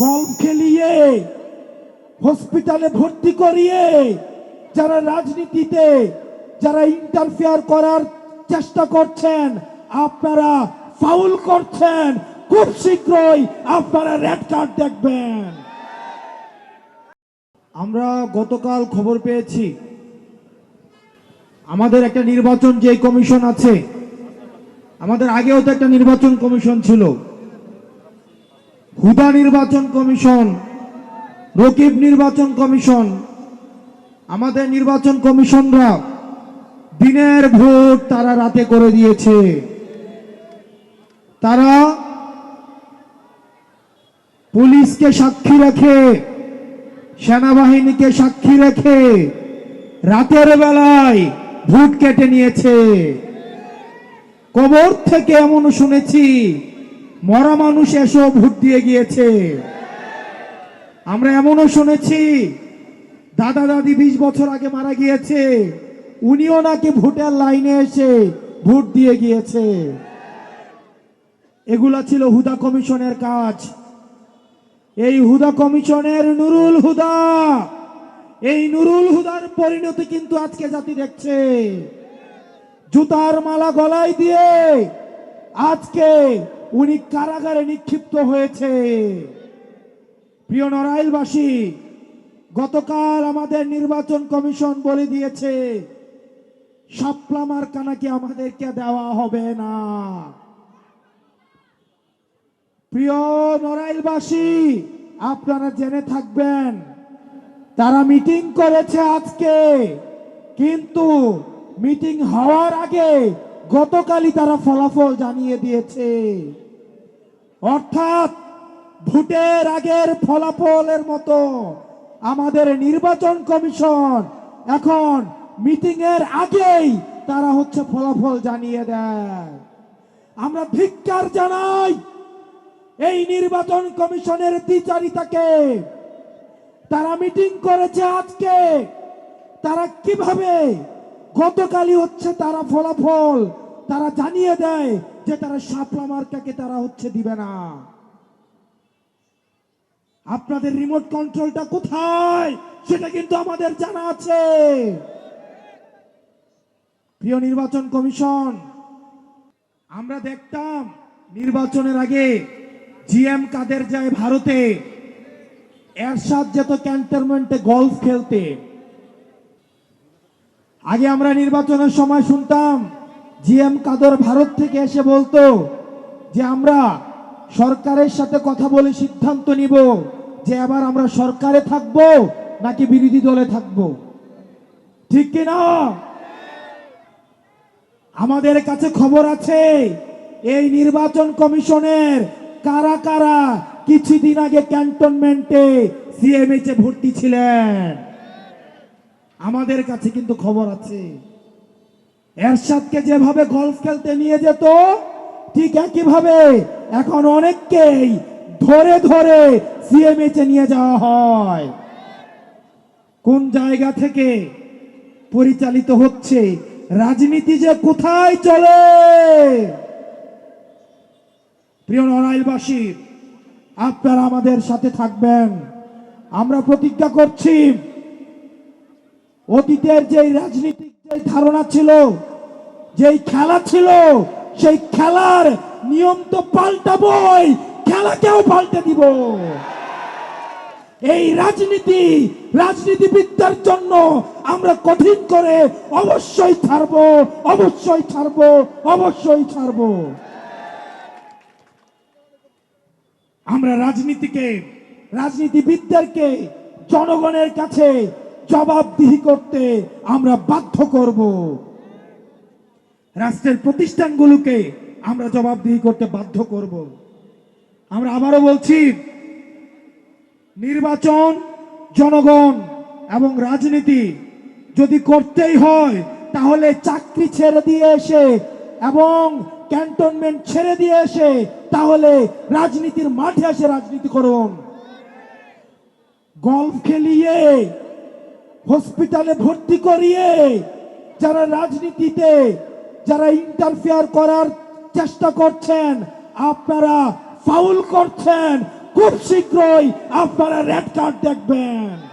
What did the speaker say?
Golf খেলিয়ে হসপিটালে ভর্তি করিয়ে যারা রাজনীতিতে যারা ইন্টারফেয়ার করার চেষ্টা করছেন, আপনারা ফাউল করছেন। খুব শীঘ্রই আপনারা রেড কার্ড দেখবেন। আমরা গতকাল খবর পেয়েছি আমাদের একটা নির্বাচন যে কমিশন আছে, আমাদের আগেও তো একটা নির্বাচন কমিশন ছিল, হুদা নির্বাচন কমিশন, রকিব নির্বাচন কমিশন। আমাদের নির্বাচন কমিশনরা দিনের ভোট তারা রাতে করে দিয়েছে। তারা পুলিশকে সাক্ষী রেখে, সেনাবাহিনীকে সাক্ষী রেখে রাতের বেলায় ভোট কেটে নিয়েছে। কবর থেকে এমন শুনেছি মরা মানুষ এসেও ভোট দিয়ে গিয়েছে। আমরা এমনও শুনেছি দাদা দাদি 20 বছর আগে মারা গিয়েছে, উনিও নাকি ভোটের লাইনে এসে ভোট দিয়ে গিয়েছে। এগুলা ছিল হুদা কমিশনের কাজ। এই হুদা কমিশনের নুরুল হুদা, এই নুরুল হুদার পরিণতি কিন্তু আজকে জাতি দেখছে। জুতার মালা গলায় দিয়ে আজকে উনি কারাগারে নিক্ষিপ্ত হয়েছে। প্রিয় নড়াইলবাসী, গতকাল আমাদের নির্বাচন কমিশন বলে দিয়েছে শাপলা মার্কা নাকি আমাদেরকে দেওয়া হবে না। প্রিয় নড়াইলবাসী, আপনারা জেনে থাকবেন তারা মিটিং করেছে আজকে, কিন্তু মিটিং হওয়ার আগে গতকালই তারা ফলাফল জানিয়ে দিয়েছে। অর্থাৎ ভোটের আগের ফলাফলের মতো আমাদের নির্বাচন কমিশন এখন মিটিং এর আগেই তারা ফলাফল জানিয়ে দেয়। আমরা ধিক্কার জানাই এই নির্বাচন কমিশনের দ্বিচারিতাকে। তারা মিটিং করেছে আজকে, তারা কিভাবে গতকালই তারা ফলাফল তারা জানিয়ে দেয় যে তারা শাপলা মার্কাকে তারা দিবে না। আপনাদের রিমোট কন্ট্রোলটা কোথায় সেটা কিন্তু আমাদের জানা আছে। প্রিয় নির্বাচন কমিশন, আমরা দেখতাম নির্বাচনের আগে জিএম কাদের যায় ভারতে, এরশাদ যেত ক্যান্টনমেন্টে গলফ খেলতে। আগে আমরা নির্বাচনের সময় শুনতাম জিএম কাদের ভারত থেকে এসে বলতো যে আমরা সরকারের সাথে কথা বলে সিদ্ধান্ত নিব যে এবার আমরা সরকারে থাকব নাকি বিরোধী দলে থাকব। ঠিক কিনা? আমাদের কাছে খবর আছে এই নির্বাচন কমিশনের কারা কারা কিছুদিন আগে ক্যান্টনমেন্টে সিএমএইচ এ ভর্তি ছিলেন। আমাদের কাছে কিন্তু খবর আছে। এরশাদকে যেভাবে গলফ খেলতে নিয়ে যেত, ঠিক একইভাবে এখন অনেককেই ধরে ধরে সিএমএইচ এ নিয়ে যাওয়া হয়। কোন জায়গা থেকে পরিচালিত হচ্ছে রাজনীতি যে কোথায় চলে। প্রিয় নড়াইলবাসী, আপনারা আমাদের সাথে থাকবেন। আমরা প্রতিজ্ঞা করছি অতীতের যে রাজনীতিক যে ধারণা ছিল, যেই খেলা ছিল, সেই খেলার নিয়ম তো পাল্টাবই, খেলাকেও পাল্টে দিব। এই রাজনীতিবিদদের জন্য আমরা কঠিন করে অবশ্যই ছাড়বো, অবশ্যই ছাড়বো, অবশ্যই ছাড়বো। আমরা রাজনীতিবিদদেরকে জনগণের কাছে জবাবদিহি করতে আমরা বাধ্য করব। রাষ্ট্রের প্রতিষ্ঠানগুলোকে আমরা জবাবদিহি করতে বাধ্য করব। আমরা আবারও বলছি, নির্বাচন, জনগণ এবং রাজনীতি যদি করতেই হয় তাহলে চাকরি ছেড়ে দিয়ে এসে এবং ক্যান্টনমেন্ট ছেড়ে দিয়ে এসে তাহলে রাজনীতির মাঠে এসে রাজনীতি করুন। গলফ খেলিয়ে হসপিটালে ভর্তি করিয়ে যারা রাজনীতিতে যারা ইন্টারফেয়ার করার চেষ্টা করছেন, আপনারা ফাউল করছেন। খুব শীঘ্রই আপনারা রেড কার্ড দেখবেন।